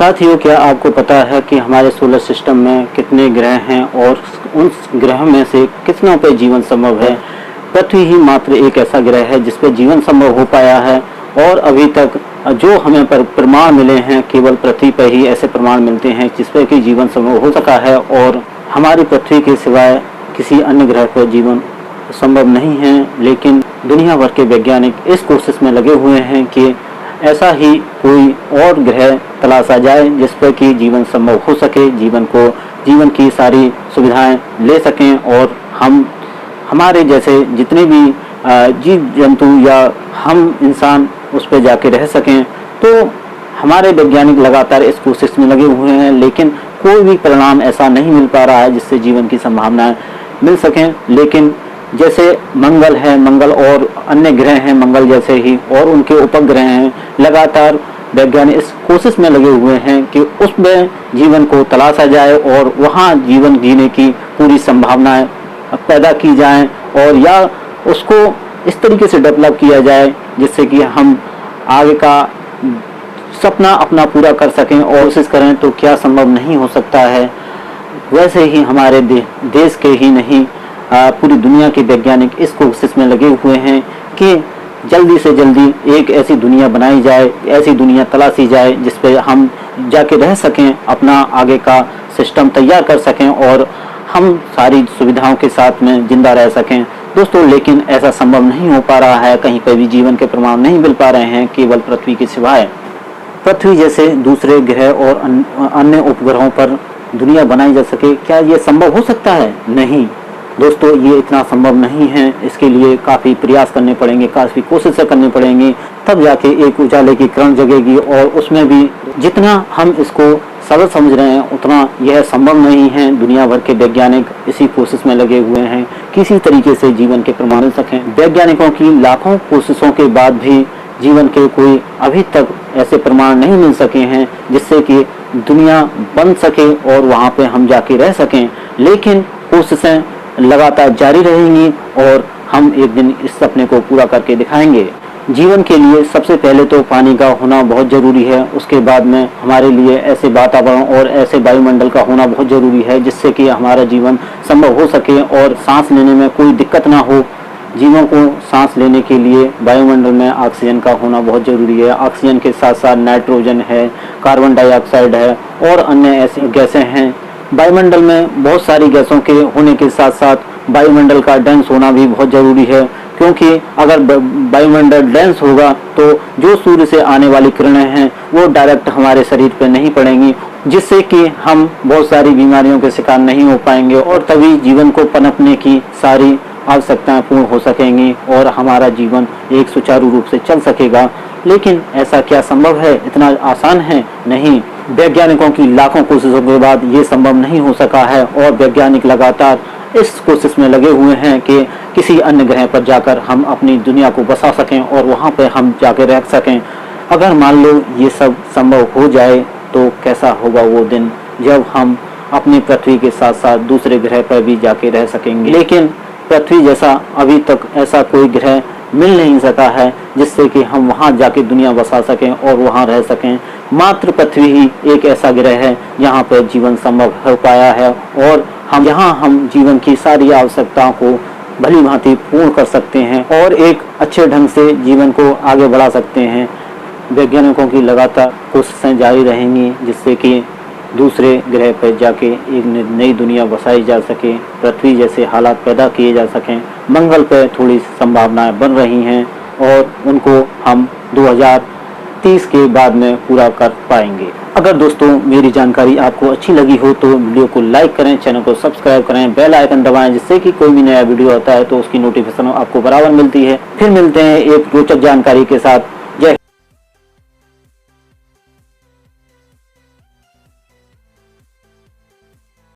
साथियों, क्या आपको पता है कि हमारे सोलर सिस्टम में कितने ग्रह हैं और उन ग्रहों में से कितनों पे जीवन संभव है? पृथ्वी ही मात्र एक ऐसा ग्रह है जिस पे जीवन संभव हो पाया है और अभी तक जो हमें प्रमाण मिले हैं, केवल पृथ्वी पर ही ऐसे प्रमाण मिलते हैं जिस पे कि जीवन संभव हो सका है। और हमारी पृथ्वी के सिवाय किसी अन्य ग्रह पर जीवन संभव नहीं है। लेकिन दुनिया भर के वैज्ञानिक इस कोशिश में लगे हुए हैं कि ऐसा ही कोई और ग्रह तलाशा जाए जिस पर कि जीवन संभव हो सके, जीवन की सारी सुविधाएं ले सकें और हम हमारे जैसे जितने भी जीव जंतु या हम इंसान उस पर जाके रह सकें। तो हमारे वैज्ञानिक लगातार इस कोशिश में लगे हुए हैं, लेकिन कोई भी परिणाम ऐसा नहीं मिल पा रहा है जिससे जीवन की संभावनाएं मिल सकें। लेकिन जैसे मंगल है, मंगल और अन्य ग्रह हैं मंगल जैसे ही, और उनके उपग्रह हैं, लगातार वैज्ञानिक इस कोशिश में लगे हुए हैं कि उसमें जीवन को तलाशा जाए और वहाँ जीवन जीने की पूरी संभावनाएं पैदा की जाएं और या उसको इस तरीके से डेवलप किया जाए जिससे कि हम आगे का सपना अपना पूरा कर सकें और कोशिश करें तो क्या संभव नहीं हो सकता है। वैसे ही हमारे देश के ही नहीं, पूरी दुनिया के वैज्ञानिक इस कोशिश में लगे हुए हैं कि जल्दी से जल्दी एक ऐसी दुनिया बनाई जाए, ऐसी दुनिया तलाशी जाए जिस पे हम जाके रह सकें, अपना आगे का सिस्टम तैयार कर सकें और हम सारी सुविधाओं के साथ में जिंदा रह सकें। दोस्तों, लेकिन ऐसा संभव नहीं हो पा रहा है, कहीं पर भी जीवन के प्रमाण नहीं मिल पा रहे हैं केवल पृथ्वी के सिवाय। पृथ्वी जैसे दूसरे ग्रह और अन्य उपग्रहों पर दुनिया बनाई जा सके, क्या ये संभव हो सकता है? नहीं दोस्तों, ये इतना संभव नहीं है। इसके लिए काफ़ी प्रयास करने पड़ेंगे, काफ़ी कोशिशें करनी पड़ेंगी, तब जाके एक उजाले की किरण जगेगी। और उसमें भी जितना हम इसको सरल समझ रहे हैं उतना यह संभव नहीं है। दुनिया भर के वैज्ञानिक इसी कोशिश में लगे हुए हैं किसी तरीके से जीवन के प्रमाण मिल सकें। वैज्ञानिकों की लाखों कोशिशों के बाद भी जीवन के कोई अभी तक ऐसे प्रमाण नहीं मिल सके हैं जिससे कि दुनिया बन सके और वहाँ पे हम जाके रह सकें। लेकिन कोशिशें लगातार जारी रहेंगी और हम एक दिन इस सपने को पूरा करके दिखाएंगे। जीवन के लिए सबसे पहले तो पानी का होना बहुत ज़रूरी है। उसके बाद में हमारे लिए ऐसे वातावरण और ऐसे वायुमंडल का होना बहुत ज़रूरी है जिससे कि हमारा जीवन संभव हो सके और सांस लेने में कोई दिक्कत ना हो। जीवों को सांस लेने के लिए वायुमंडल में ऑक्सीजन का होना बहुत ज़रूरी है। ऑक्सीजन के साथ साथ नाइट्रोजन है, कार्बन डाइऑक्साइड है और अन्य ऐसी गैसें हैं। वायुमंडल में बहुत सारी गैसों के होने के साथ साथ वायुमंडल का डेंस होना भी बहुत ज़रूरी है, क्योंकि अगर वायुमंडल डेंस होगा तो जो सूर्य से आने वाली किरणें हैं वो डायरेक्ट हमारे शरीर पर नहीं पड़ेंगी, जिससे कि हम बहुत सारी बीमारियों के शिकार नहीं हो पाएंगे और तभी जीवन को पनपने की सारी आवश्यकताएं पूर्ण हो सकेंगी और हमारा जीवन एक सुचारू रूप से चल सकेगा। लेकिन ऐसा क्या संभव है? इतना आसान है? नहीं। वैज्ञानिकों की लाखों कोशिशों के बाद ये संभव नहीं हो सका है और वैज्ञानिक लगातार इस कोशिश में लगे हुए हैं कि किसी अन्य ग्रह पर जाकर हम अपनी दुनिया को बसा सकें और वहाँ पर हम जाकर रह सकें। अगर मान लो ये सब संभव हो जाए तो कैसा होगा वो दिन जब हम अपनी पृथ्वी के साथ साथ दूसरे ग्रह पर भी जाके रह सकेंगे। लेकिन पृथ्वी जैसा अभी तक ऐसा कोई ग्रह मिल नहीं सका है जिससे कि हम वहाँ जाके दुनिया बसा सकें और वहाँ रह सकें। मात्र पृथ्वी ही एक ऐसा ग्रह है जहाँ पर जीवन संभव हो पाया है और हम जीवन की सारी आवश्यकताओं को भली भांति पूर्ण कर सकते हैं और एक अच्छे ढंग से जीवन को आगे बढ़ा सकते हैं। वैज्ञानिकों की लगातार कोशिशें जारी रहेंगी जिससे कि दूसरे ग्रह पर जाके एक नई दुनिया बसाई जा सके, पृथ्वी जैसे हालात पैदा किए जा सकें। मंगल पर थोड़ी संभावनाएं बन रही हैं और उनको हम 2030 के बाद में पूरा कर पाएंगे। अगर दोस्तों मेरी जानकारी आपको अच्छी लगी हो तो वीडियो को लाइक करें, चैनल को सब्सक्राइब करें, बेल आइकन दबाएं जिससे कि कोई भी नया वीडियो आता है तो उसकी नोटिफिकेशन आपको बराबर मिलती है। फिर मिलते हैं एक रोचक जानकारी के साथ।